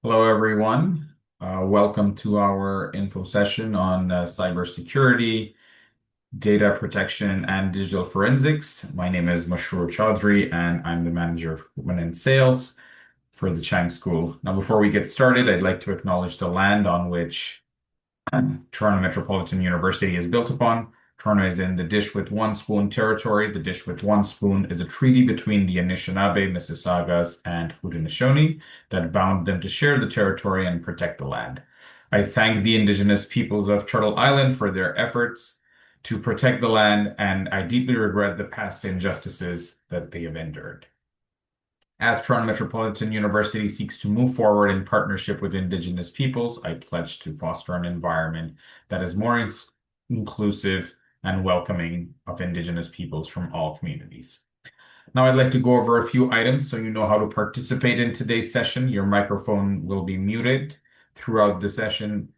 Hello, everyone. Welcome to our info session on cybersecurity, data protection, and digital forensics. My name is Mashroor Chaudhry, and I'm the manager of recruitment and sales for the Chang School. Now, before we get started, I'd like to acknowledge the land on which Toronto Metropolitan University is built upon. Toronto is in the Dish with One Spoon territory. The Dish with One Spoon is a treaty between the Anishinaabe, Mississaugas, and Haudenosaunee that bound them to share the territory and protect the land. I thank the Indigenous peoples of Turtle Island for their efforts to protect the land, and I deeply regret the past injustices that they have endured. As Toronto Metropolitan University seeks to move forward in partnership with Indigenous peoples, I pledge to foster an environment that is more inclusive and welcoming of Indigenous peoples from all communities. Now, I'd like to go over a few items so you know how to participate in today's session. Your microphone will be muted throughout the session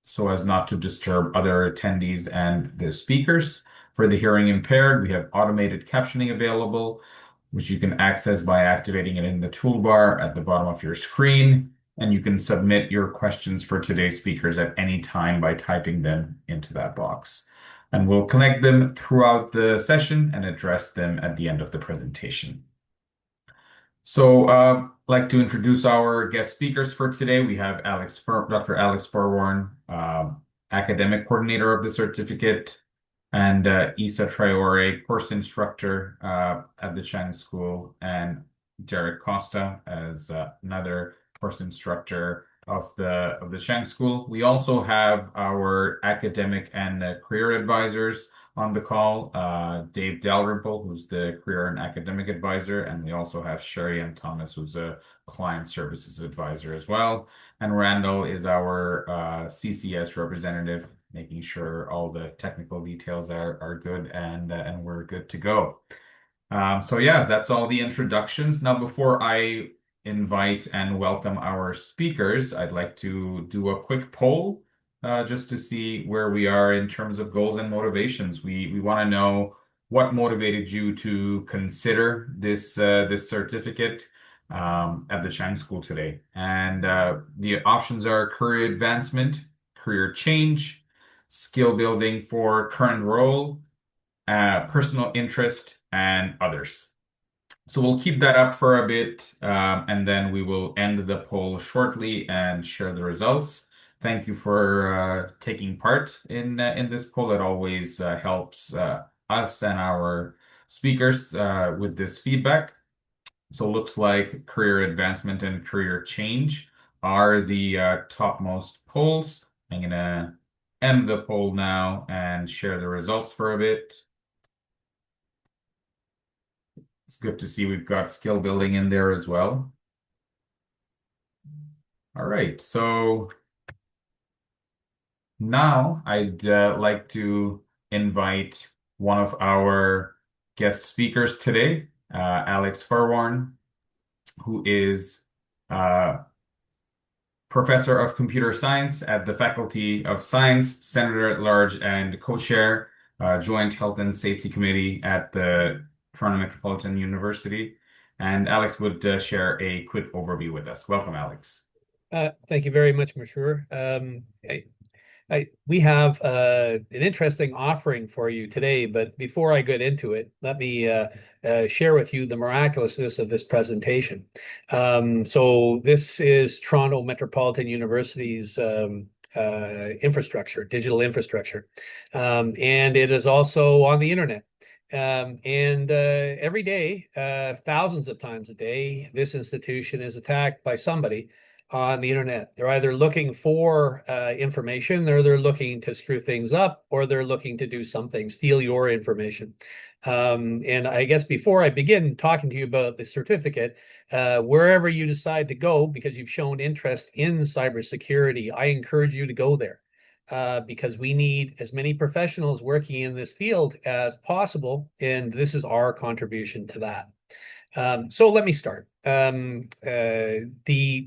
so as not to disturb other attendees and the speakers. For the hearing impaired, we have automated captioning available, which you can access by activating it in the toolbar at the bottom of your screen. And you can submit your questions for today's speakers at any time by typing them into that box. And we'll connect them throughout the session and address them at the end of the presentation. So, I'd like to introduce our guest speakers for today. We have Dr. Alex Farwarn, academic coordinator of the certificate, and Isa Traore, course instructor at the Chang School, and Derek Costa as another course instructor of the Chang School. We also have our academic and career advisors on the call, Dave Dalrymple, who's the career and academic advisor, and we also have Sherry M. Thomas, who's a client services advisor as well. And Randall is our CCS representative, making sure all the technical details are good and we're good to go. So yeah, that's all the introductions. Now, before I invite and welcome our speakers, I'd like to do a quick poll just to see where we are in terms of goals and motivations. We want to know what motivated you to consider this certificate at the Chang School today. And the options are career advancement, career change, skill building for current role, personal interest, and others. So we'll keep that up for a bit, and then we will end the poll shortly and share the results. Thank you for taking part in this poll. It always helps us and our speakers with this feedback. So it looks like career advancement and career change are the topmost polls. I'm gonna end the poll now and share the results for a bit. It's good to see we've got skill building in there as well. All right, so now I'd like to invite one of our guest speakers today, Alex Farwarn, who is professor of computer science at the Faculty of Science, senator at large, and co-chair, Joint Health and Safety Committee at the Toronto Metropolitan University. And Alex would share a quick overview with us. Welcome, Alex. Thank you very much, Mashroor. We have an interesting offering for you today, but before I get into it, let me share with you the miraculousness of this presentation. So this is Toronto Metropolitan University's infrastructure, digital infrastructure, and it is also on the internet. And every day, thousands of times a day, this institution is attacked by somebody on the internet. They're either looking for information, or they're looking to screw things up, or they're looking to do something, steal your information. And I guess before I begin talking to you about the certificate, wherever you decide to go, because you've shown interest in cybersecurity, I encourage you to go there. Because we need as many professionals working in this field as possible, and this is our contribution to that. So let me start. The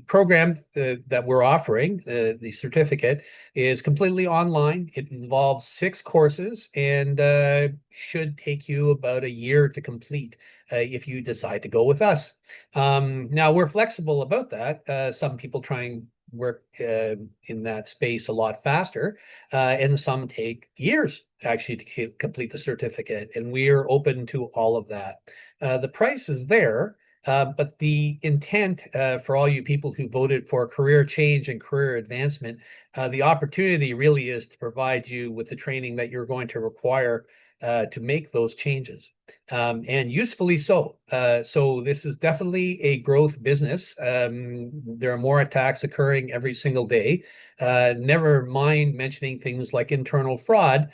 program that we're offering, the certificate, is completely online. It involves 6 courses and should take you about a year to complete if you decide to go with us. Now, we're flexible about that. Some people try and work in that space a lot faster, and some take years actually to complete the certificate. And we're open to all of that. The price is there, but the intent for all you people who voted for career change and career advancement, the opportunity really is to provide you with the training that you're going to require to make those changes, and usefully so. So this is definitely a growth business. There are more attacks occurring every single day. Never mind mentioning things like internal fraud,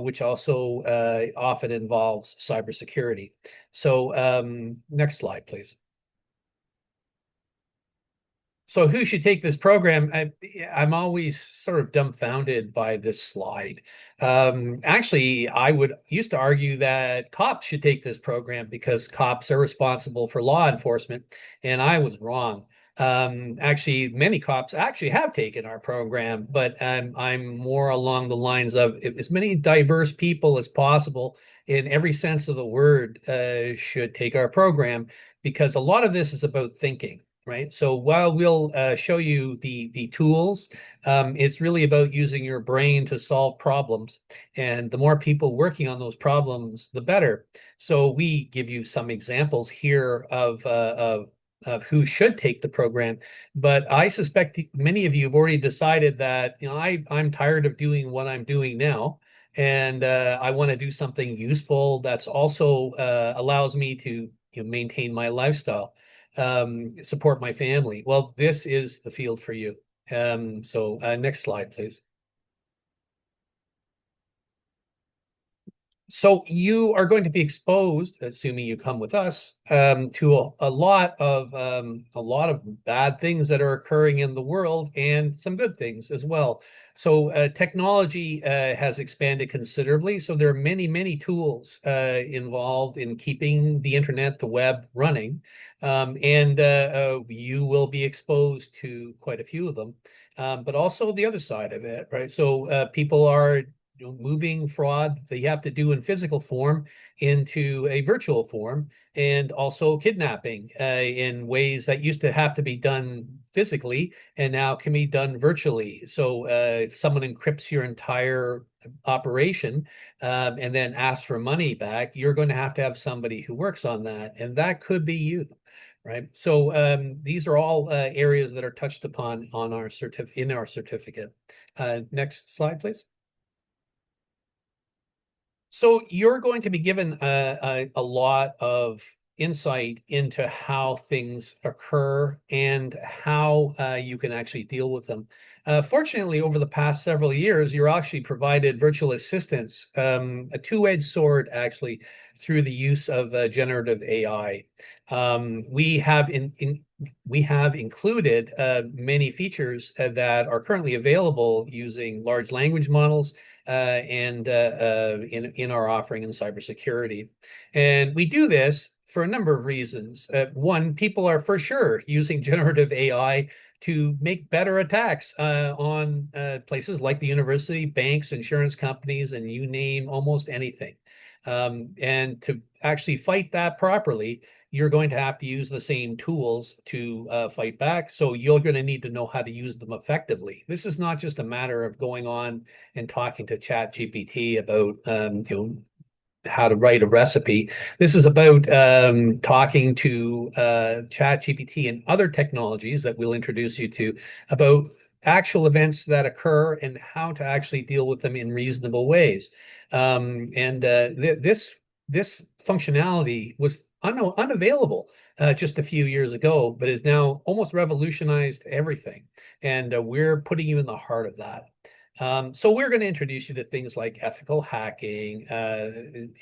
which also often involves cybersecurity. So next slide, please. So who should take this program? I'm always sort of dumbfounded by this slide. Actually, I would used to argue that cops should take this program because cops are responsible for law enforcement, and I was wrong. Actually, many cops actually have taken our program, but I'm more along the lines of as many diverse people as possible in every sense of the word should take our program because a lot of this is about thinking. Right. So while we'll show you the tools, it's really about using your brain to solve problems. And the more people working on those problems, the better. So we give you some examples here of who should take the program. But I suspect many of you have already decided that, I'm tired of doing what I'm doing now. And I want to do something useful that's also allows me to maintain my lifestyle, support my family. Well, this is the field for you. So next slide, please. So you are going to be exposed, assuming you come with us, to a lot of bad things that are occurring in the world and some good things as well. So technology has expanded considerably. So there are many, many tools involved in keeping the internet, the web running, and you will be exposed to quite a few of them. But also the other side of it, right? So people are moving fraud that you have to do in physical form into a virtual form, and also kidnapping in ways that used to have to be done physically and now can be done virtually. So if someone encrypts your entire operation and then asks for money back, you're going to have somebody who works on that, and that could be you. Right. So these are all areas that are touched upon on our in our certificate. Next slide, please. So you're going to be given a lot of insight into how things occur and how you can actually deal with them. Fortunately, over the past several years, you're actually provided virtual assistants, a two-edged sword, actually, through the use of generative AI. We have included many features that are currently available using large language models and in our offering in cybersecurity. And we do this for a number of reasons. One, people are for sure using generative AI to make better attacks on places like the university, banks, insurance companies, and you name almost anything. And to actually fight that properly, you're going to have to use the same tools to fight back. So you're going to need to know how to use them effectively. This is not just a matter of going on and talking to Chat GPT about how to write a recipe. This is about talking to Chat GPT and other technologies that we'll introduce you to about actual events that occur and how to actually deal with them in reasonable ways. And this functionality was unavailable just a few years ago, but is now almost revolutionized everything. And we're putting you in the heart of that. So we're going to introduce you to things like ethical hacking,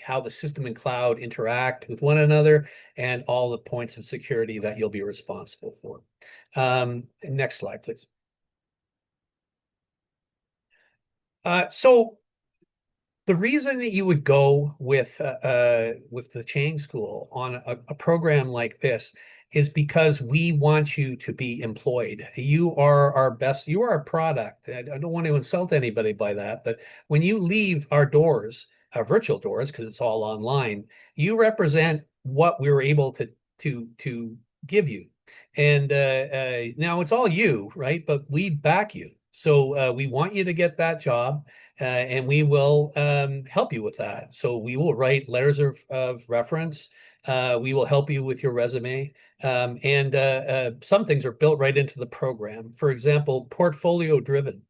how the system and cloud interact with one another, and all the points of security that you'll be responsible for. Next slide, please. So The reason that you would go with the Chang School on a program like this is because we want you to be employed. You are our best, you are our product. I don't want to insult anybody by that, but when you leave our doors, our virtual doors, because it's all online, you represent what we were able to give you. And now it's all you, right? But we back you. So we want you to get that job and we will help you with that. So we will write letters of reference. We will help you with your resume. And some things are built right into the program. For example, portfolio driven.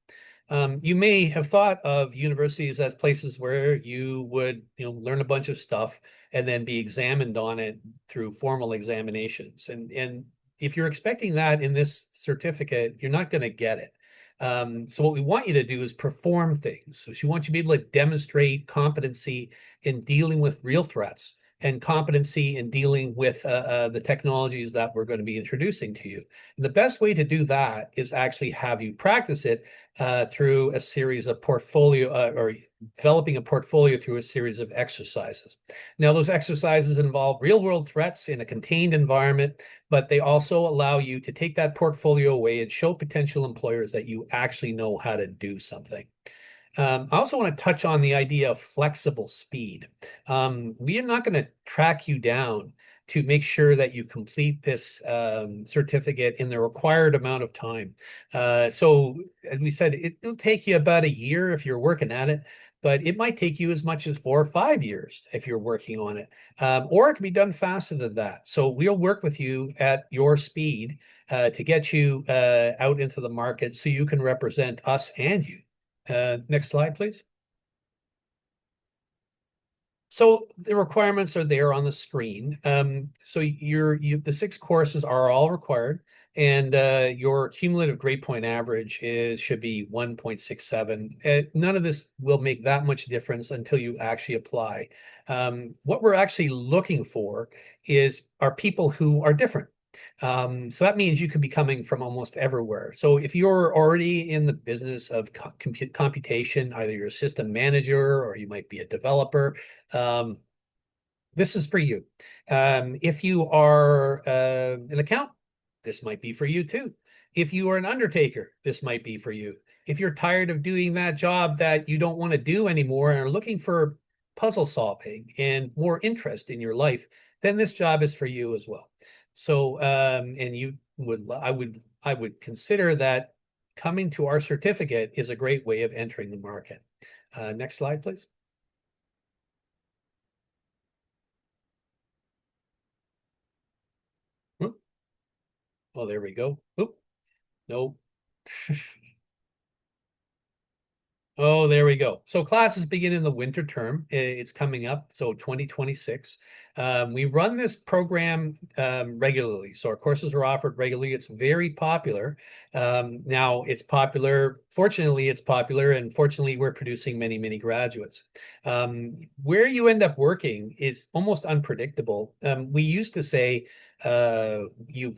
You may have thought of universities as places where you would, learn a bunch of stuff and then be examined on it through formal examinations. And if you're expecting that in this certificate, you're not going to get it. So what we want you to do is perform things. So she wants you to be able to demonstrate competency in dealing with real threats and competency in dealing with the technologies that we're going to be introducing to you. And the best way to do that is actually have you practice it through a series of portfolio or developing a portfolio through a series of exercises. Now, those exercises involve real world threats in a contained environment, but they also allow you to take that portfolio away and show potential employers that you actually know how to do something. I also want to touch on the idea of flexible speed. We are not going to track you down to make sure that you complete this certificate in the required amount of time. So, as we said, it'll take you about a year if you're working at it, but it might take you as much as 4 or 5 years if you're working on it. Or it can be done faster than that. So, we'll work with you at your speed to get you out into the market so you can represent us and you. Next slide, please. So the requirements are there on the screen. So the 6 courses are all required, and your cumulative grade point average should be 1.67. None of this will make that much difference until you actually apply. What we're actually looking for are people who are different. So that means you could be coming from almost everywhere. So if you're already in the business of computation, either you're a system manager or you might be a developer, um, this is for you. If you are an accountant, this might be for you too. If you are an undertaker, this might be for you. If you're tired of doing that job that you don't want to do anymore and are looking for puzzle solving and more interest in your life, then this job is for you as well. So, and I would consider that coming to our certificate is a great way of entering the market. Next slide, please. Oh, there we go. Oop, no. Oh, there we go. So classes begin in the winter term. It's coming up, so 2026. We run this program regularly. So our courses are offered regularly. It's very popular. Now it's popular. Fortunately, it's popular, and fortunately, we're producing many, many graduates. Where you end up working is almost unpredictable. We used to say you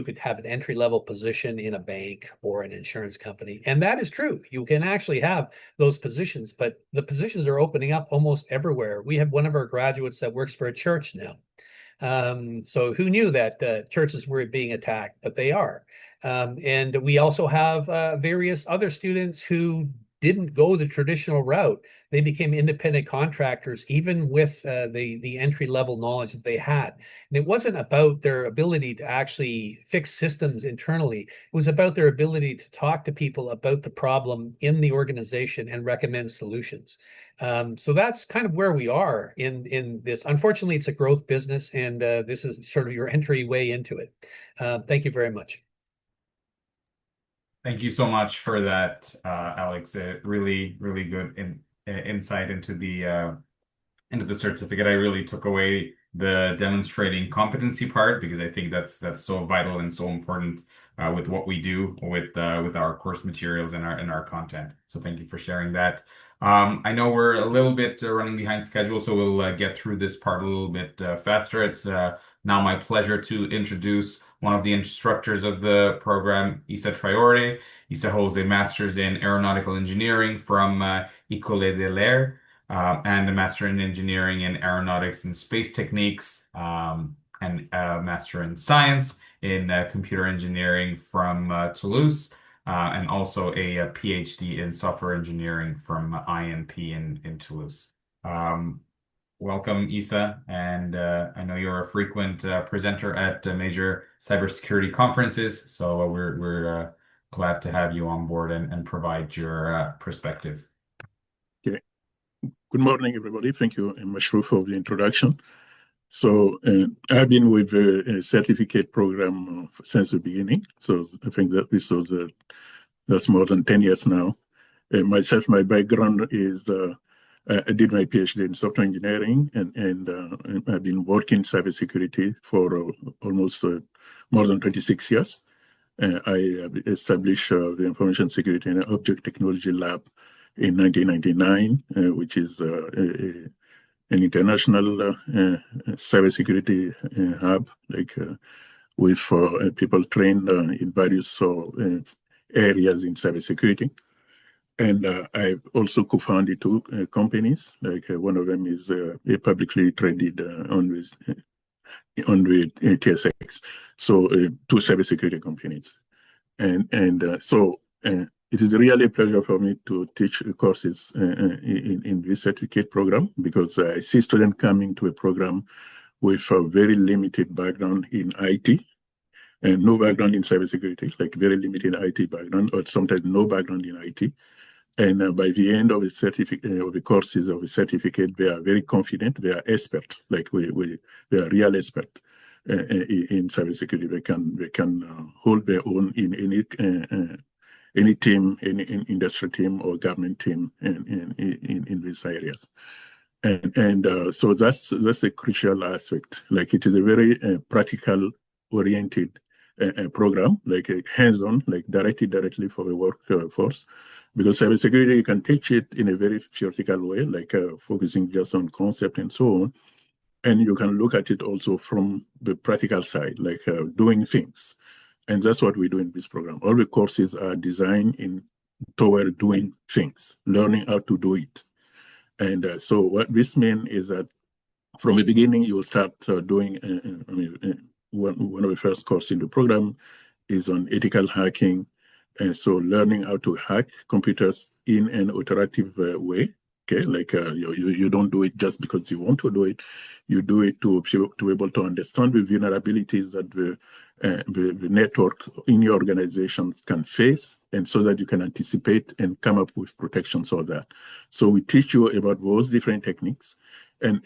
could have an entry level position in a bank or an insurance company, and that is true. You can actually have those positions, but the positions are opening up almost everywhere. We have one of our graduates that works for a church now. So who knew that churches were being attacked, but they are. And we also have various other students who didn't go the traditional route. They became independent contractors, even with the entry level knowledge that they had. And it wasn't about their ability to actually fix systems internally. It was about their ability to talk to people about the problem in the organization and recommend solutions. So that's kind of where we are in this. Unfortunately, it's a growth business, and this is sort of your entryway into it. Thank you very much. Thank you so much for that, Alex. Really, really good insight into the certificate. I really took away the demonstrating competency part because I think that's so vital and so important with what we do with our course materials and our content. So thank you for sharing that. I know we're a little bit running behind schedule, so we'll get through this part a little bit faster. It's now my pleasure to introduce one of the instructors of the program, Issa Traore. Issa holds a master's in aeronautical engineering from École de l'Air. and a Master in Engineering in Aeronautics and Space Techniques, and a Master in Science in Computer Engineering from Toulouse, and also a PhD in Software Engineering from INP in Toulouse. Um, Welcome, Isa, and I know you're a frequent presenter at major cybersecurity conferences, so we're glad to have you on board and provide your perspective. Okay. Good morning, everybody. Thank you, Mashru, for the introduction. So I've been with a certificate program since the beginning. So I think that this was that's more than 10 years now. Myself, my background is I did my PhD in software engineering, and I've been working in cybersecurity for almost more than 26 years. I established the Information Security and Object Technology Lab in 1999, which is an international cybersecurity hub, like with people trained in various areas in cybersecurity. And I've also co-founded two companies. Like one of them is a publicly traded on the TSX. So two cybersecurity companies. And it is really a pleasure for me to teach courses in this certificate program, because I see students coming to a program with a very limited background in IT and no background in cybersecurity, like very limited IT background, or sometimes no background in IT. And by the end of the certificate, of the courses of the certificate, they are very confident. They are experts, like they are real experts in cybersecurity. They can hold their own in any team, any industry team or government team in these areas. And so that's a crucial aspect. Like it is a very practical oriented program, like hands-on, like directly for the workforce. Because cybersecurity, you can teach it in a very theoretical way, like focusing just on concept and so on. And you can look at it also from the practical side, like doing things. And that's what we do in this program. All the courses are designed toward doing things, learning how to do it. And so what this means is that from the beginning, you will start doing, one of the first courses in the program is on ethical hacking. And so learning how to hack computers in an iterative way. Okay, like you don't do it just because you want to do it. You do it to be able to understand the vulnerabilities that the network in your organizations can face, and so that you can anticipate and come up with protections for that. So we teach you about those different techniques, and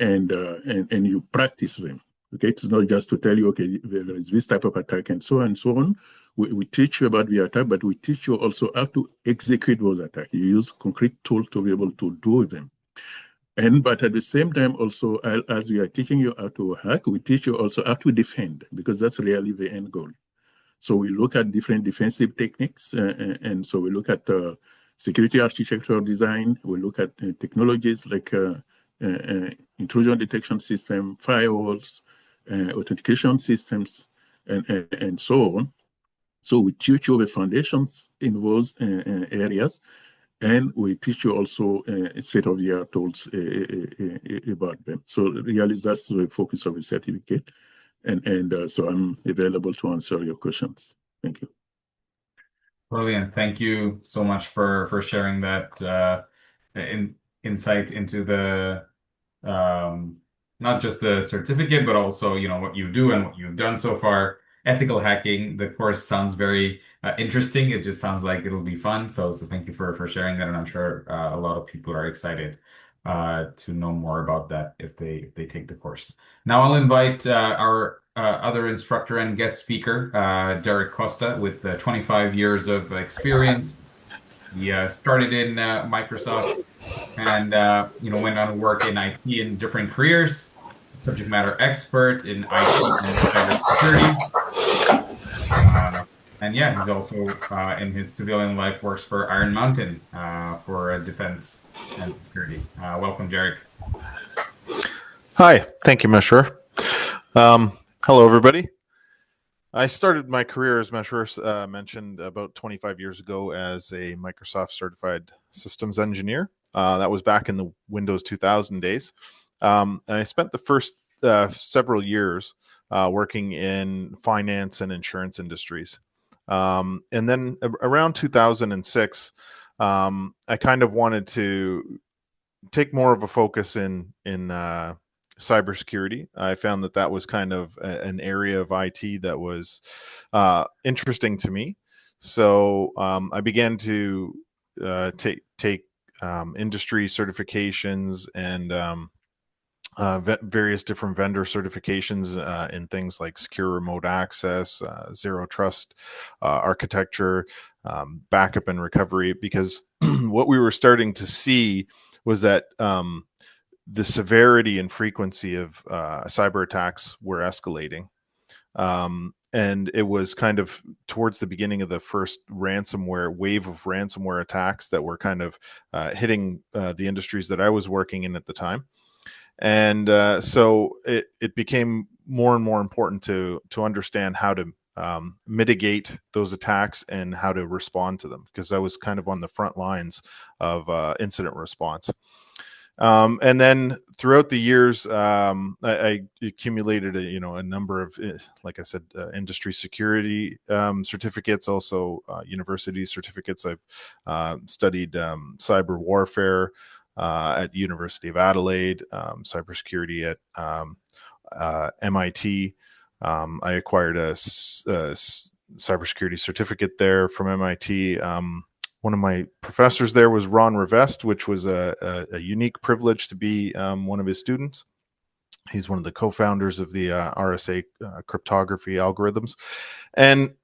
you practice them. Okay, it's not just to tell you, okay, there is this type of attack and so on and so on. We teach you about the attack, but we teach you also how to execute those attacks. You use concrete tools to be able to do them. But at the same time, also, as we are teaching you how to hack, we teach you also how to defend, because that's really the end goal. So we look at different defensive techniques, and so we look at security architecture design. We look at technologies like intrusion detection system, firewalls, authentication systems, and so on. So we teach you the foundations in those areas, and we teach you also a set of the art tools about them. So really, that's the focus of the certificate. And so I'm available to answer your questions. Thank you. Brilliant. Thank you so much for sharing that insight into the um, not just the certificate, but also, what you do and what you've done so far. Ethical hacking, the course sounds very interesting. It just sounds like it'll be fun. So thank you for sharing that, and I'm sure a lot of people are excited to know more about that if they take the course. Now I'll invite our other instructor and guest speaker, Derek Costa, with 25 years of experience. He started in Microsoft and went on to work in IT in different careers. Subject matter expert in IT and cybersecurity. And yeah, he's also in his civilian life works for Iron Mountain for defense and security. Welcome, Derek. Hi, thank you, Meshur. Hello, everybody. I started my career, as Meshur mentioned, about 25 years ago as a Microsoft certified systems engineer. That was back in the Windows 2000 days. And I spent the first several years working in finance and insurance industries. And then around 2006, I kind of wanted to take more of a focus in cybersecurity. I found that was kind of an area of IT that was interesting to me. So I began to take industry certifications and various different vendor certifications in things like secure remote access, zero trust architecture, backup and recovery, because what we were starting to see was that the severity and frequency of cyber attacks were escalating. And it was kind of towards the beginning of the first wave of ransomware attacks that were kind of hitting the industries that I was working in at the time. And so it became more and more important to understand how to mitigate those attacks and how to respond to them, because I was kind of on the front lines of incident response. And then throughout the years, I accumulated a number of, like I said, industry security certificates, also university certificates. I've studied cyber warfare at University of Adelaide, cybersecurity at MIT. I acquired a cybersecurity certificate there from MIT. One of my professors there was Ron Rivest, which was a unique privilege to be one of his students. He's one of the co-founders of the RSA cryptography algorithms. And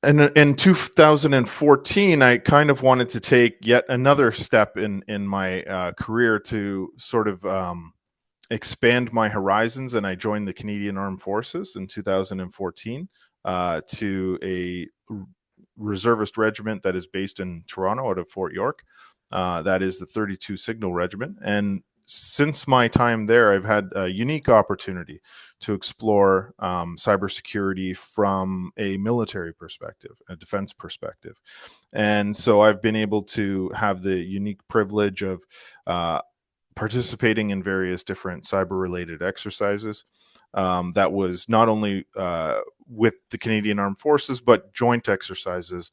and in 2014, I kind of wanted to take yet another step in my career to sort of expand my horizons, and I joined the Canadian Armed Forces in 2014 to a reservist regiment that is based in Toronto out of Fort York. That is the 32 Signal Regiment. And since my time there, I've had a unique opportunity to explore cybersecurity from a military perspective, a defense perspective. And so I've been able to have the unique privilege of participating in various different cyber-related exercises. That was not only with the Canadian Armed Forces, but joint exercises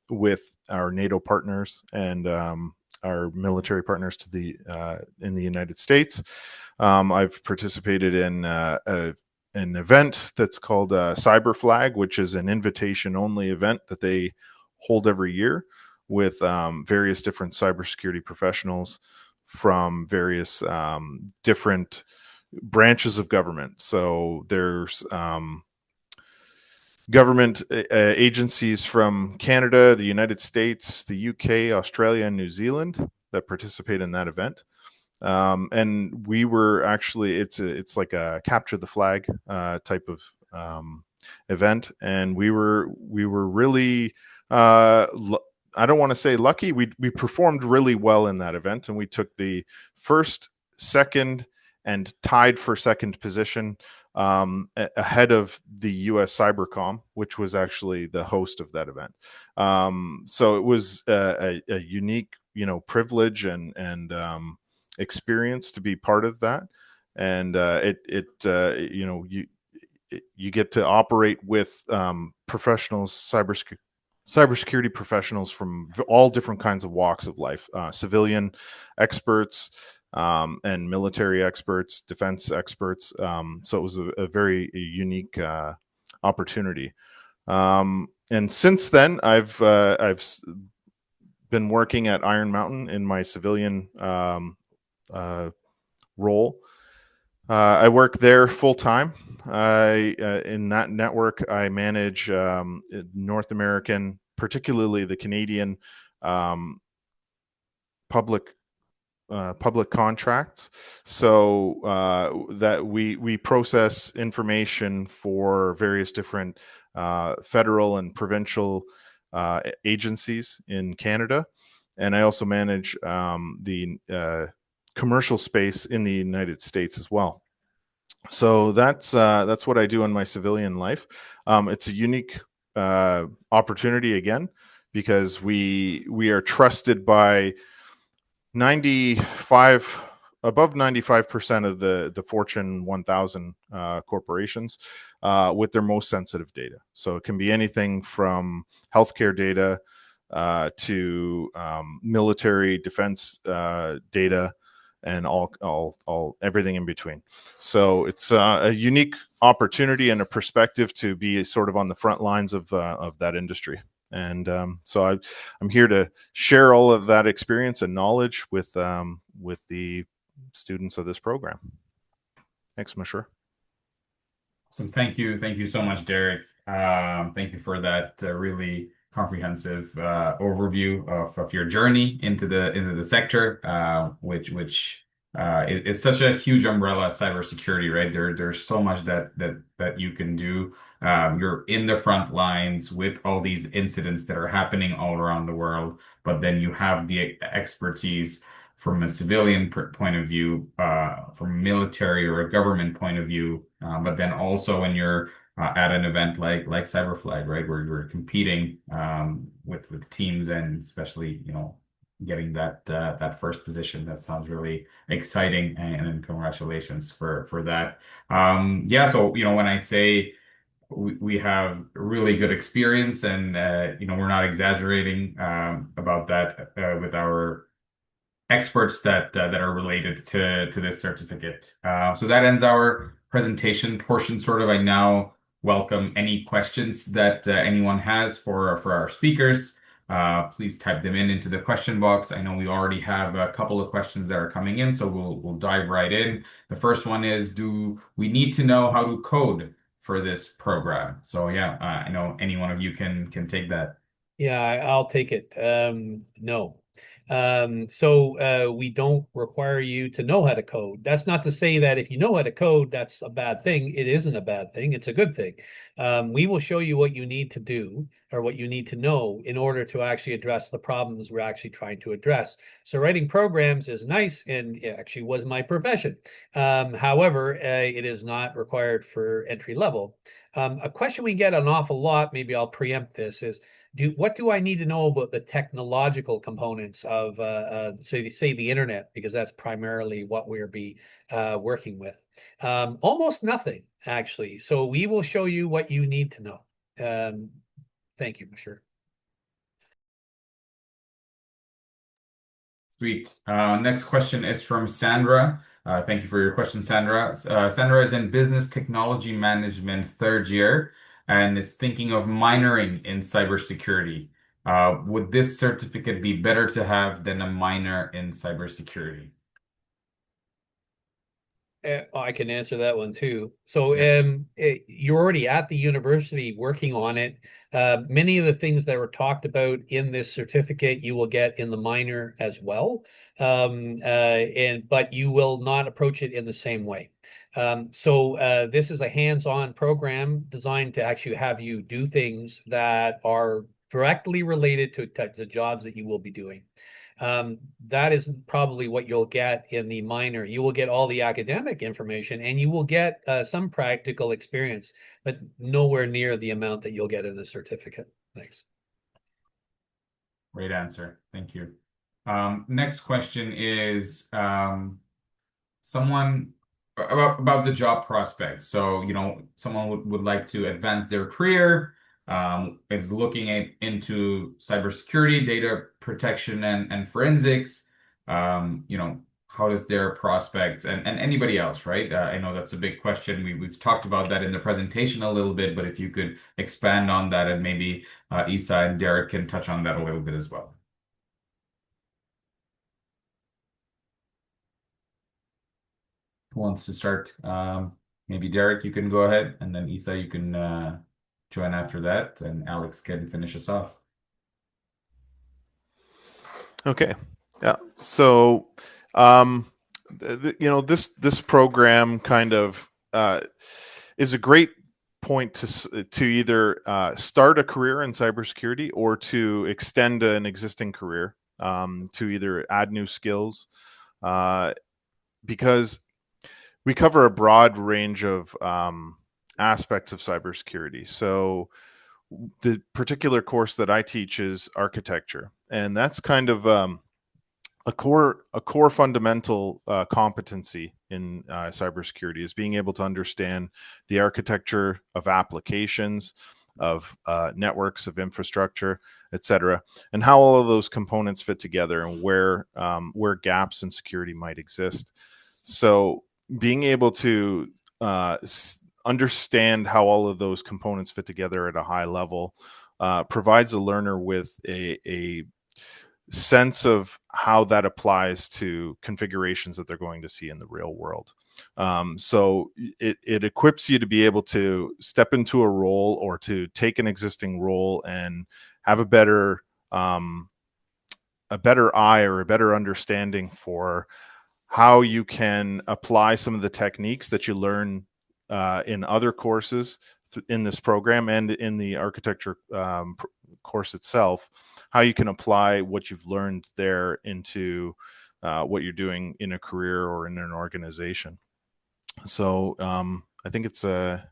with our NATO partners and our military partners in the United States. I've participated in an event that's called Cyber Flag, which is an invitation-only event that they hold every year with various different cybersecurity professionals from various different branches of government. So there's government agencies from Canada, the United States, the UK, Australia, and New Zealand that participate in that event. And we were actually, it's like a capture the flag type of event, and we were really I don't want to say lucky. We performed really well in that event, and we took the first, second, and tied for second position ahead of the U.S. Cybercom, which was actually the host of that event. So it was a unique, privilege and experience to be part of that, and you get to operate with professionals, cybersecurity professionals from all different kinds of walks of life, civilian experts and military experts, defense experts. So it was a very unique opportunity. And since then, I've been working at Iron Mountain in my civilian role. I work there full time. In that network, I manage North American, particularly the Canadian public contracts. So that we process information for various different federal and provincial agencies in Canada, and I also manage the commercial space in the United States as well. So that's what I do in my civilian life. It's a unique opportunity again, because we are trusted by 95 above 95% of the Fortune 1000 corporations with their most sensitive data. So it can be anything from healthcare data to military defense data, and all everything in between. So it's a unique opportunity and a perspective to be sort of on the front lines of that industry. And so I'm here to share all of that experience and knowledge with the students of this program. Thanks, Mashur. Awesome. Thank you so much, Derek. Thank you for that really comprehensive overview of your journey into the sector, which is such a huge umbrella, cybersecurity, right? There's so much that you can do. You're in the front lines with all these incidents that are happening all around the world, but then you have the expertise from a civilian point of view, from a military or a government point of view, but then also when you're at an event like Cyberflag, right, where you're competing with teams, and especially getting that first position. That sounds really exciting, and congratulations for that. Yeah, so when I say we have really good experience, and we're not exaggerating about that with our experts that are related to this certificate. So that ends our presentation portion. Sort of, I now welcome any questions that anyone has for our speakers. Please type them into the question box. I know we already have a couple of questions that are coming in, so we'll dive right in. The first one is: do we need to know how to code for this program? So yeah, I know any one of you can take that. Yeah, I'll take it. No. So we don't require you to know how to code. That's not to say that if you know how to code, that's a bad thing. It isn't a bad thing. It's a good thing. We will show you what you need to do or what you need to know in order to actually address the problems we're actually trying to address. So writing programs is nice, and it actually was my profession. However, it is not required for entry level. A question we get an awful lot, maybe I'll preempt this, is what do I need to know about the technological components of say the internet, because that's primarily what we'll be working with. Almost nothing, actually. So we will show you what you need to know. Thank you, Mashur. Sweet. Next question is from Sandra. Thank you for your question, Sandra. Sandra is in business technology management third year and is thinking of minoring in cybersecurity. Would this certificate be better to have than a minor in cybersecurity? I can answer that one too. So Yeah. you're already at the university working on it. Many of the things that were talked about in this certificate you will get in the minor as well, but you will not approach it in the same way. So this is a hands-on program designed to actually have you do things that are directly related to the jobs that you will be doing. That is probably what you'll get in the minor. You will get all the academic information, and you will get some practical experience, but nowhere near the amount that you'll get in the certificate. Thanks. Great answer. Thank you. Next question is someone about the job prospects. So, someone would like to advance their career, is looking into cybersecurity, data protection, and forensics. How does their prospects and anybody else, right? I know that's a big question. We've talked about that in the presentation a little bit, but if you could expand on that, and maybe Isa and Derek can touch on that a little bit as well. Who wants to start? Maybe Derek, you can go ahead, and then Isa, you can join after that, and Alex can finish us off. Okay. Yeah. So, this program kind of is a great point to either start a career in cybersecurity or to extend an existing career, to either add new skills, because we cover a broad range of aspects of cybersecurity. So the particular course that I teach is architecture, and that's kind of a core fundamental competency in cybersecurity is being able to understand the architecture of applications, of networks, of infrastructure, etc., and how all of those components fit together and where gaps in security might exist. So being able to understand how all of those components fit together at a high level provides a learner with a sense of how that applies to configurations that they're going to see in the real world. So it equips you to be able to step into a role or to take an existing role and have a better eye or a better understanding for how you can apply some of the techniques that you learn in other courses in this program and in the architecture course itself, how you can apply what you've learned there into what you're doing in a career or in an organization. So I think it's a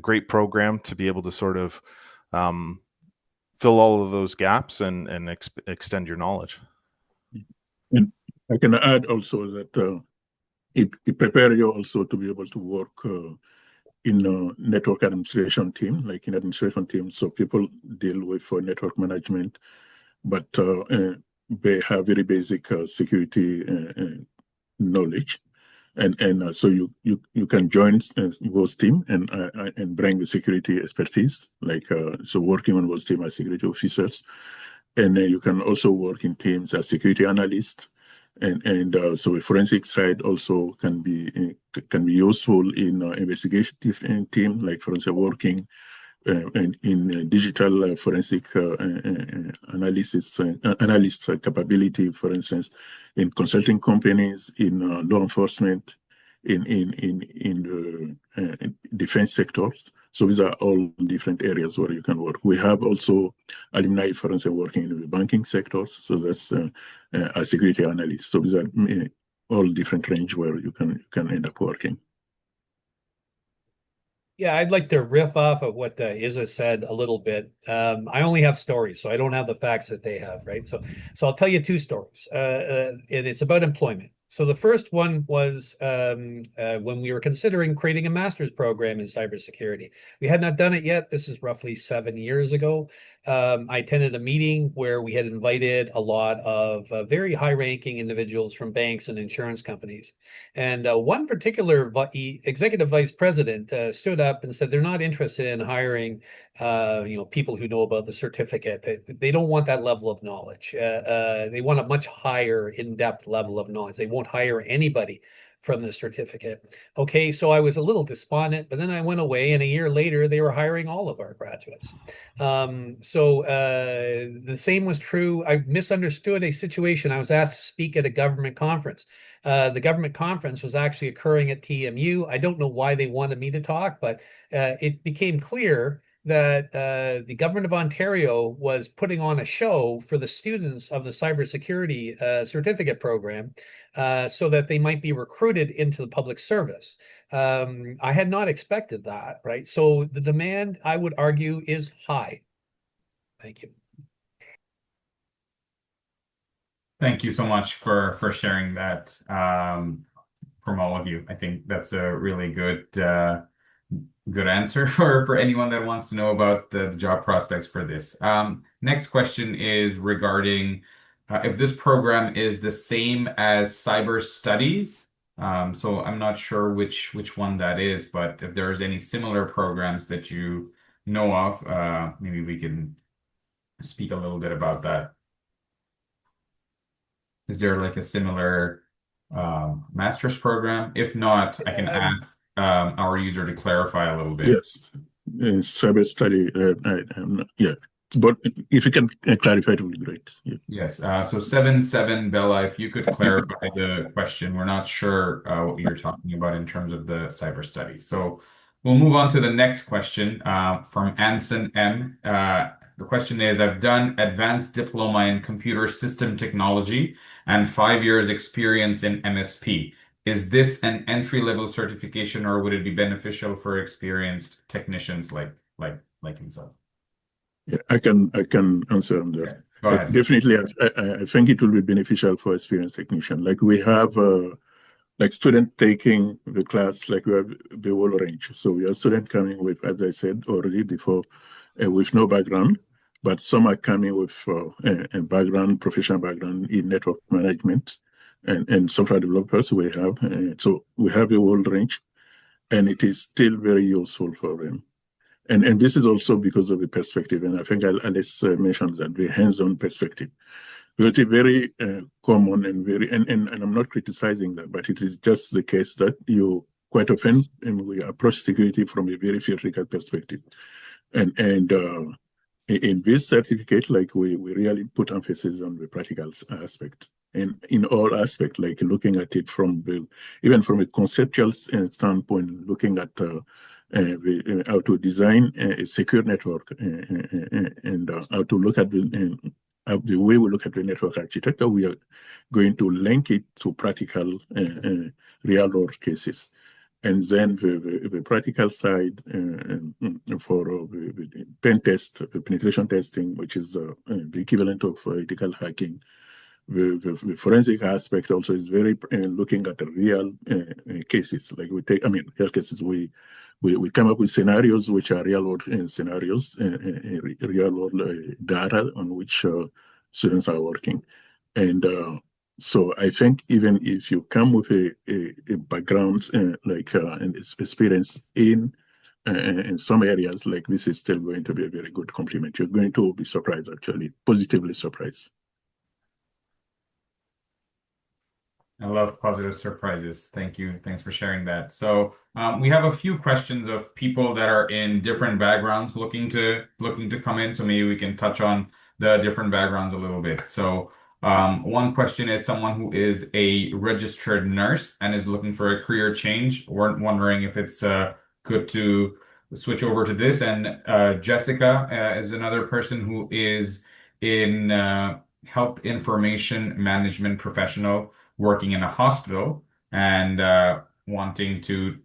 great program to be able to sort of fill all of those gaps and extend your knowledge. And I can add also that it prepares you also to be able to work in a network administration team, like in administration teams. So people deal with network management, but they have very basic security knowledge. And so you can join those team and bring the security expertise, like so working on those team as security officers, and you can also work in teams as security analysts, and so a forensic side also can be useful in investigative team, like forensic working and in digital forensic analyst capability, for instance, in consulting companies, in law enforcement, in the defense sectors. So these are all different areas where you can work. We have also alumni forensic working in the banking sector. So that's a security analyst. So these are all different range where you can end up working. Yeah, I'd like to riff off of what Isa said a little bit. I only have stories, so I don't have the facts that they have, right? So I'll tell you two stories, and it's about employment. So the first one was when we were considering creating a master's program in cybersecurity. We had not done it yet. This is roughly 7 years ago. I attended a meeting where we had invited a lot of very high-ranking individuals from banks and insurance companies. And one particular executive vice president stood up and said they're not interested in hiring, people who know about the certificate. They don't want that level of knowledge. They want a much higher, in-depth level of knowledge. They won't hire anybody from the certificate. Okay, so I was a little despondent, but then I went away, and a year later, they were hiring all of our graduates. So the same was true. I misunderstood a situation. I was asked to speak at a government conference. The government conference was actually occurring at TMU. I don't know why they wanted me to talk, but it became clear that the government of Ontario was putting on a show for the students of the cybersecurity certificate program so that they might be recruited into the public service. I had not expected that, right? So the demand, I would argue, is high. Thank you. Thank you so much for sharing that from all of you. I think that's a really good answer for anyone that wants to know about the job prospects for this. Next question is regarding if this program is the same as cyber studies. So I'm not sure which one that is, but if there's any similar programs that you know of, maybe we can speak a little bit about that. Is there like a similar master's program? If not, I can ask our user to clarify a little bit. Yes, cyber study. Yeah, but if you can clarify, it would be great. Yeah. Yes. So 7-7, Bella, if you could clarify the question. We're not sure what you're talking about in terms of the cyber studies. So we'll move on to the next question from Anson M. The question is, I've done advanced diploma in computer system technology and 5 years experience in MSP. Is this an entry-level certification or would it be beneficial for experienced technicians like like himself? Yeah, I can answer on that. Okay, go ahead. Definitely, I think it will be beneficial for experienced technician. Like we have like student taking the class, like we have the whole range. So we have student coming with, as I said already before, with no background, but some are coming with a background, professional background in network management and software developers we have. So we have a whole range, and it is still very useful for them. And this is also because of the perspective. And I think Alice mentioned that the hands-on perspective. Because it's very common and and I'm not criticizing that, but it is just the case that you quite often and we approach security from a very theoretical perspective. And in this certificate, like we really put emphasis on the practical aspect. And in all aspects, like looking at it from even from a conceptual standpoint, looking at how to design a secure network and how to look at the way we look at the network architecture, we are going to link it to practical real world cases. And then the practical side for the pen test, the penetration testing, which is the equivalent of ethical hacking. The forensic aspect also is very looking at the real cases. Like we take, I mean, real cases. We come up with scenarios which are real world scenarios, real world data on which students are working. And so I think even if you come with a background and experience in some areas, like this is still going to be a very good compliment. You're going to be surprised, actually, positively surprised. I love positive surprises. Thank you. Thanks for sharing that. So we have a few questions of people that are in different backgrounds looking to come in. So maybe we can touch on the different backgrounds a little bit. So one question is someone who is a registered nurse and is looking for a career change. We're wondering if it's good to switch over to this. And Jessica is another person who is in health information management professional working in a hospital and wanting to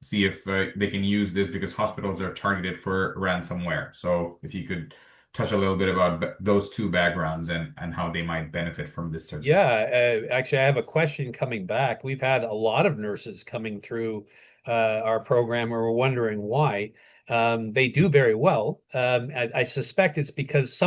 see if they can use this because hospitals are targeted for ransomware. So if you could touch a little bit about those two backgrounds and how they might benefit from this certificate. Yeah, actually, I have a question coming back. We've had a lot of nurses coming through our program, and we're wondering why. They do very well. I suspect it's because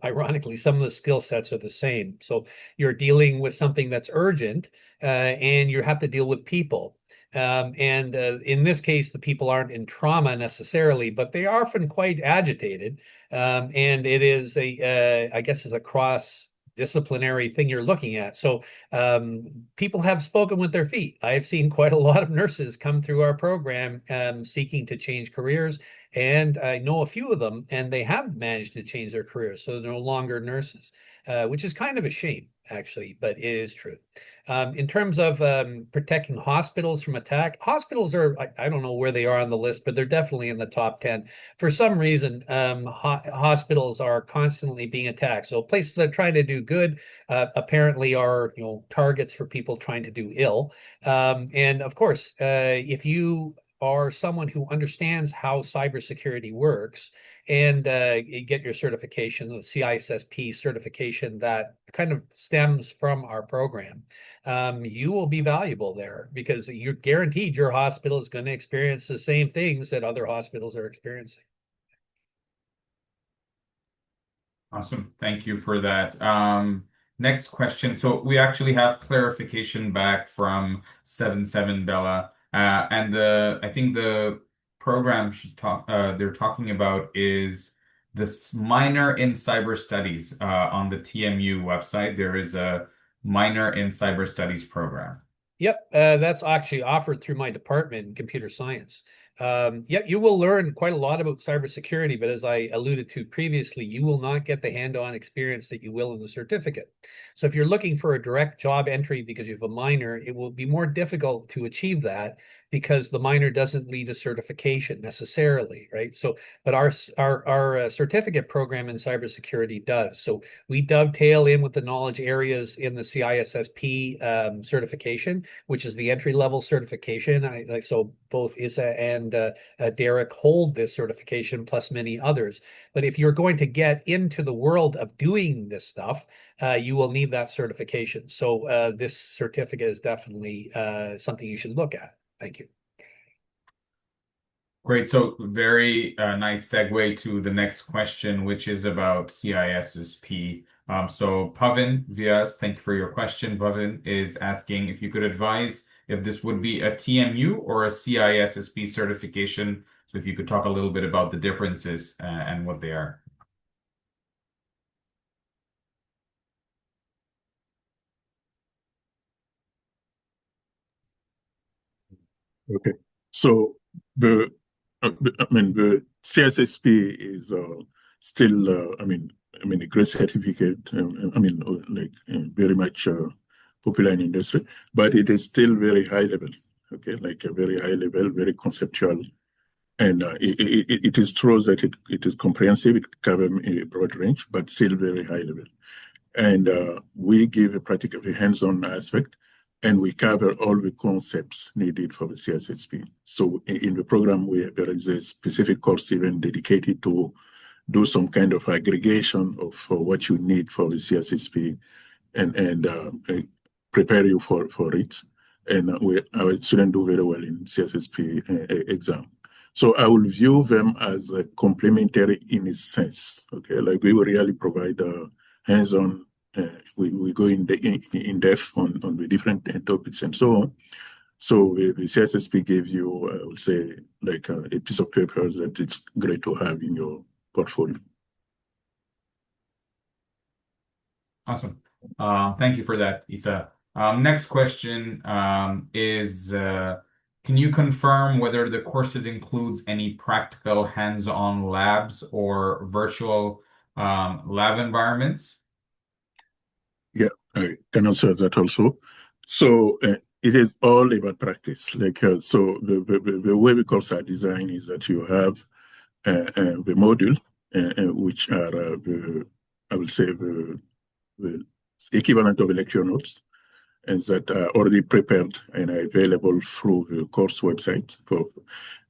ironically, some of the skill sets are the same. So you're dealing with something that's urgent, and you have to deal with people. And in this case, the people aren't in trauma necessarily, but they are often quite agitated. And it is I guess, is a cross disciplinary thing you're looking at. So people have spoken with their feet. I have seen quite a lot of nurses come through our program seeking to change careers, and I know a few of them, and they have managed to change their careers, so they're no longer nurses, which is kind of a shame, actually, but it is true. In terms of protecting hospitals from attack, hospitals are, I don't know where they are on the list, but they're definitely in the top 10. For some reason, hospitals are constantly being attacked. So places that are trying to do good apparently are, targets for people trying to do ill. And of course, if you are someone who understands how cybersecurity works and get your certification, the CISSP certification that kind of stems from our program, you will be valuable there because you're guaranteed your hospital is going to experience the same things that other hospitals are experiencing. Awesome. Thank you for that. Next question. So we actually have clarification back from 77 Bella. And I think the program they're talking about is this minor in cyber studies on the TMU website. There is a minor in cyber studies program. Yep, that's actually offered through my department in computer science. Yeah, you will learn quite a lot about cybersecurity, but as I alluded to previously, you will not get the hand-on experience that you will in the certificate. So if you're looking for a direct job entry because you have a minor, it will be more difficult to achieve that because the minor doesn't lead to certification necessarily, right? So, but our certificate program in cybersecurity does. So we dovetail in with the knowledge areas in the CISSP certification, which is the entry level certification. So both Isa and Derek hold this certification plus many others. But if you're going to get into the world of doing this stuff, you will need that certification. So this certificate is definitely something you should look at. Thank you. Great. So very nice segue to the next question, which is about CISSP. So Pavin Vyas, thank you for your question. Pavin is asking if you could advise if this would be a TMU or a CISSP certification. So if you could talk a little bit about the differences and what they are. Okay. So the the CSSP is still a great certificate. Very much popular in industry, but it is still very high level. Okay, like a very high level, very conceptual, and it is true that it is comprehensive. It covers a broad range, but still very high level. And we give a practical, a hands-on aspect, and we cover all the concepts needed for the CSSP. So in the program, there is a specific course even dedicated to do some kind of aggregation of what you need for the CSSP and prepare you for it. And our students do very well in CSSP exam. So I will view them as complementary in a sense. Okay, like we will really provide hands-on. We go in depth on the different topics and so on. So the CSSP gave you, I would say, like a piece of paper that it's great to have in your portfolio. Awesome. Thank you for that, Isa. Next question is, can you confirm whether the courses includes any practical hands-on labs or virtual lab environments? Yeah, I can answer that also. So it is all about practice. So the way the courses are designed is that you have the module, which are I will say the equivalent of the lecture notes, and that are already prepared and are available through the course website.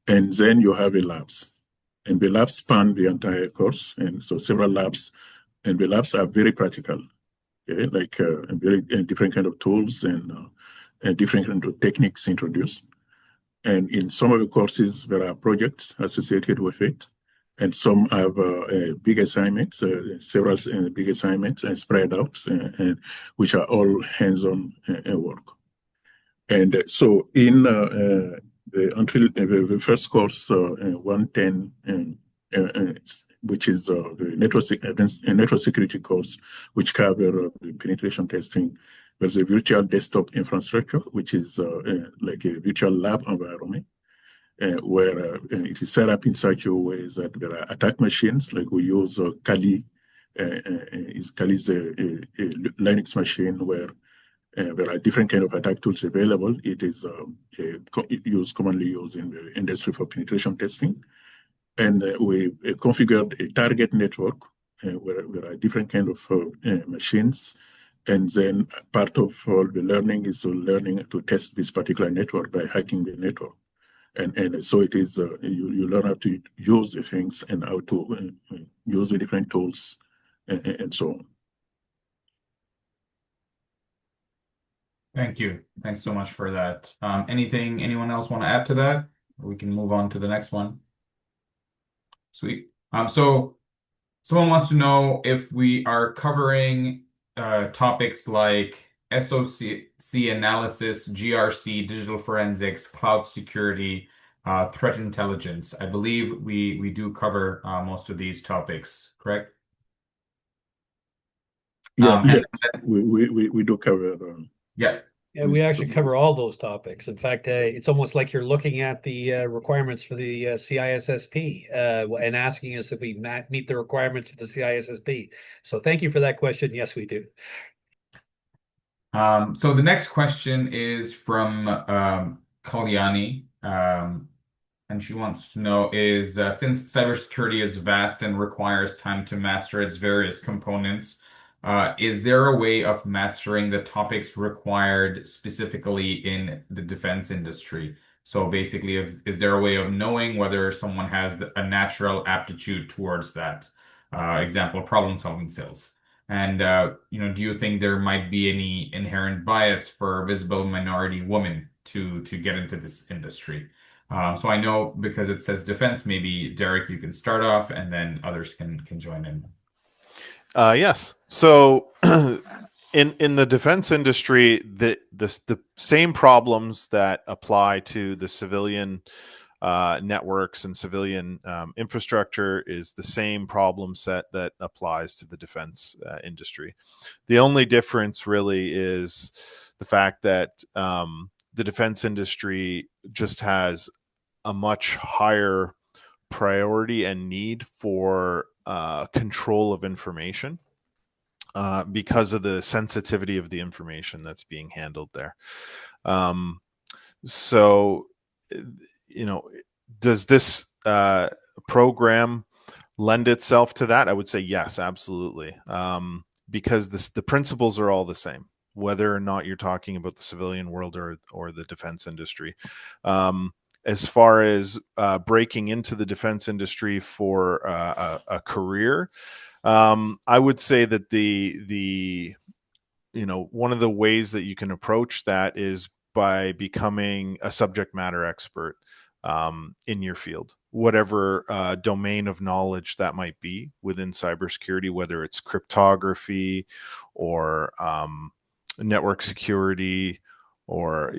And then you have the labs, and the labs span the entire course, and so several labs, and the labs are very practical. Okay, like very different kind of tools and different kind of techniques introduced. And in some of the courses, there are projects associated with it, and some have big assignments, several big assignments spread out, which are all hands-on work. And so in the first course, 110, which is the network security course, which cover penetration testing. There's a virtual desktop infrastructure, which is like a virtual lab environment, where it is set up in such a way that there are attack machines, like we use Kali. Kali is a Linux machine where there are different kind of attack tools available. It is commonly used in the industry for penetration testing. And we configured a target network where there are different kind of machines. And then part of all the learning is learning to test this particular network by hacking the network. And so it is, you learn how to use the things and how to use the different tools and so on. Thank you. Thanks so much for that. Anyone else want to add to that? We can move on to the next one. Sweet. So someone wants to know if we are covering topics like SOC analysis, GRC, digital forensics, cloud security, threat intelligence. I believe we do cover most of these topics, correct? Yeah, we do cover. Yeah. Yeah, we actually cover all those topics. In fact, it's almost like you're looking at the requirements for the CISSP and asking us if we meet the requirements for the CISSP. So thank you for that question. Yes, we do. So the next question is from Kalyani. Um, and she wants to know is since cybersecurity is vast and requires time to master its various components, is there a way of mastering the topics required specifically in the defense industry? So basically, is there a way of knowing whether someone has a natural aptitude towards that? Example, problem-solving skills. And do you think there might be any inherent bias for visible minority women to get into this industry? So I know because it says defense, maybe Derek, you can start off, and then others can join in. Yes. So in the defense industry, the same problems that apply to the civilian networks and civilian infrastructure is the same problem set that applies to the defense industry. The only difference really is the fact that the defense industry just has a much higher priority and need for control of information because of the sensitivity of the information that's being handled there. Um, so, you know, does this program lend itself to that? I would say yes, absolutely, because the principles are all the same, whether or not you're talking about the civilian world or the defense industry. As far as breaking into the defense industry for a career, I would say that the one of the ways that you can approach that is by becoming a subject matter expert in your field, whatever domain of knowledge that might be within cybersecurity, whether it's cryptography or network security, or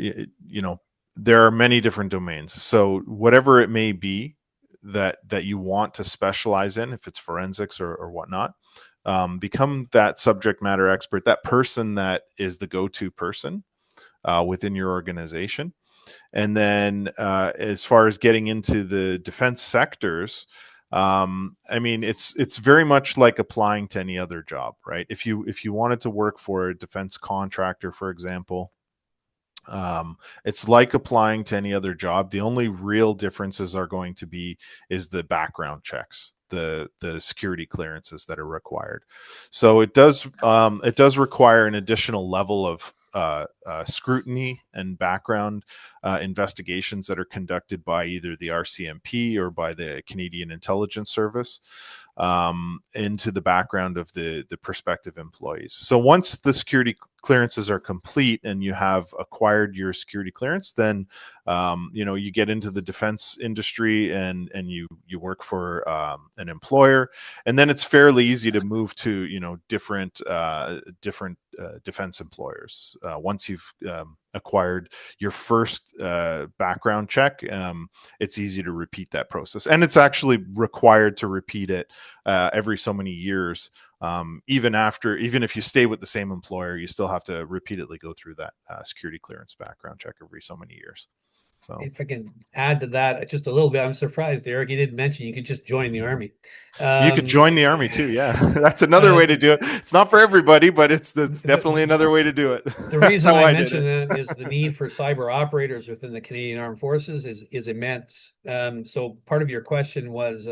there are many different domains. So whatever it may be that you want to specialize in, if it's forensics or whatnot, become that subject matter expert, that person that is the go-to person within your organization. And then as far as getting into the defense sectors, I mean, it's very much like applying to any other job, right? If you wanted to work for a defense contractor, for example, it's like applying to any other job. The only real differences are going to be is the background checks, the security clearances that are required. So it does require an additional level of scrutiny and background investigations that are conducted by either the RCMP or by the Canadian Intelligence Service into the background of the prospective employees. So once the security clearances are complete and you have acquired your security clearance, then you get into the defense industry and you work for an employer, and then it's fairly easy to move to different defense employers once you've acquired your first background check. It's easy to repeat that process, and it's actually required to repeat it every so many years. Even if you stay with the same employer, you still have to repeatedly go through that security clearance background check every so many years. So if I can add to that just a little bit, I'm surprised, Eric, you didn't mention you could just join the army. You could join the army too. Yeah, that's another way to do it. It's not for everybody, but it's definitely another way to do it. The That's reason how I I did mention it. that is the need for cyber operators within the Canadian Armed Forces is immense. So part of your question was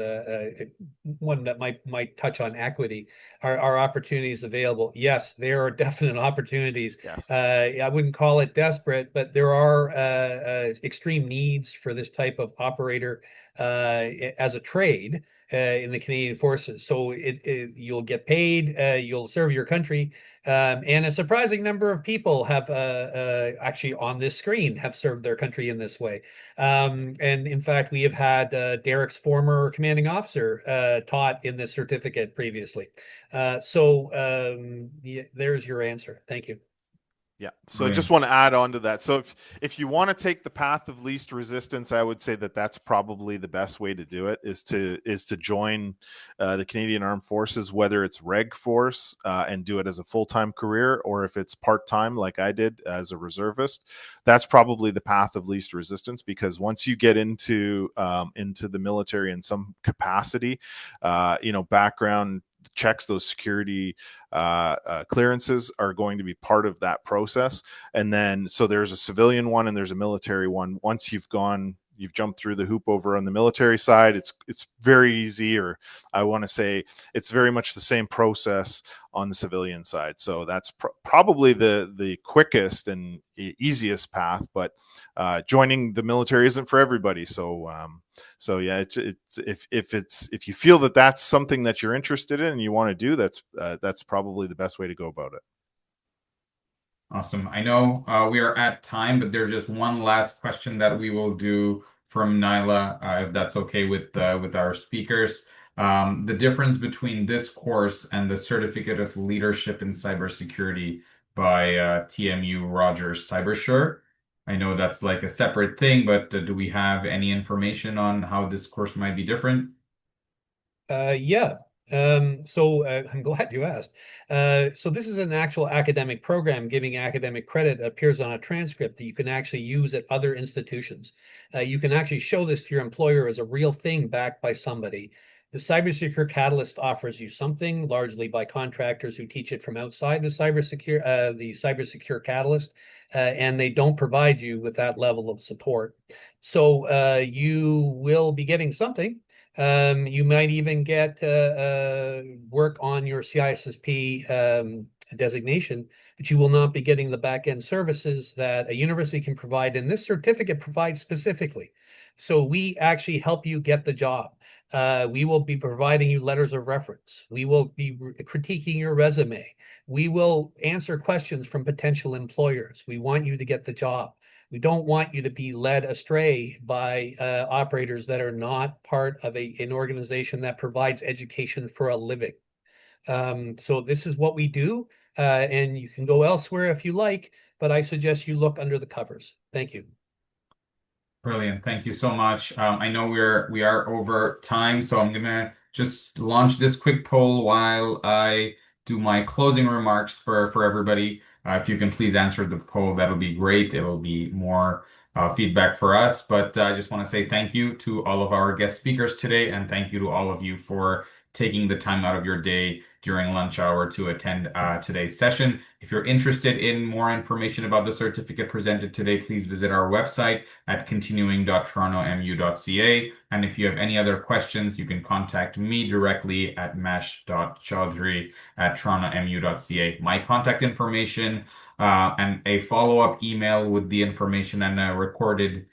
one that might touch on equity. Are opportunities available? Yes, there are definite opportunities. Yes. I wouldn't call it desperate, but there are extreme needs for this type of operator as a trade in the Canadian Forces. So you'll get paid, you'll serve your country. And a surprising number of people have actually on this screen have served their country in this way. And in fact, we have had Derek's former commanding officer taught in this certificate previously. Yeah, there's your answer. Thank you. Yeah. So I just Brilliant. want to add on to that. So if you want to take the path of least resistance, I would say that that's probably the best way to do it is to join the Canadian Armed Forces, whether it's Reg Force and do it as a full-time career, or if it's part-time like I did as a reservist. That's probably the path of least resistance, because once you get into the military in some capacity, background checks, those security clearances are going to be part of that process. And then, so there's a civilian one and there's a military one. Once you've jumped through the hoop over on the military side, it's very easy, or I want to say it's very much the same process on the civilian side. So that's probably the quickest and easiest path. But joining the military isn't for everybody. So yeah, if you feel that that's something that you're interested in and you want to do, that's probably the best way to go about it. Awesome. I know we are at time, but there's just one last question that we will do from Nyla, if that's okay with our speakers. The difference between this course and the Certificate of Leadership in Cybersecurity by TMU Rogers Cybersure. I know that's like a separate thing, but do we have any information on how this course might be different? Yeah. I'm glad you asked. So this is an actual academic program giving academic credit. It appears on a transcript that you can actually use at other institutions. You can actually show this to your employer as a real thing backed by somebody. The Cybersecure Catalyst offers you something largely by contractors who teach it from outside the Cybersecure Catalyst, and they don't provide you with that level of support. So you will be getting something. You might even get work on your CISSP designation, but you will not be getting the back-end services that a university can provide, and this certificate provides specifically. So we actually help you get the job. We will be providing you letters of reference. We will be critiquing your resume. We will answer questions from potential employers. We want you to get the job. We don't want you to be led astray by operators that are not part of an organization that provides education for a living. So this is what we do, and you can go elsewhere if you like, but I suggest you look under the covers. Thank you. Brilliant. Thank you so much. I know we are over time, so I'm gonna just launch this quick poll while I do my closing remarks for everybody. If you can please answer the poll, that'll be great. It'll be more feedback for us. But I just want to say thank you to all of our guest speakers today, and thank you to all of you for taking the time out of your day during lunch hour to attend today's session. If you're interested in more information about the certificate presented today, please visit our website at continuing.torontomu.ca. And if you have any other questions, you can contact me directly at mesh.chaudhry@torontomu.ca. My contact information and a follow-up email with the information and a recorded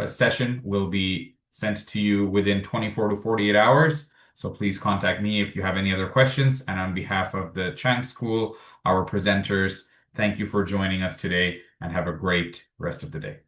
session will be sent to you within 24 to 48 hours. So please contact me if you have any other questions. And on behalf of the Chang School, our presenters, thank you for joining us today and have a great rest of the day.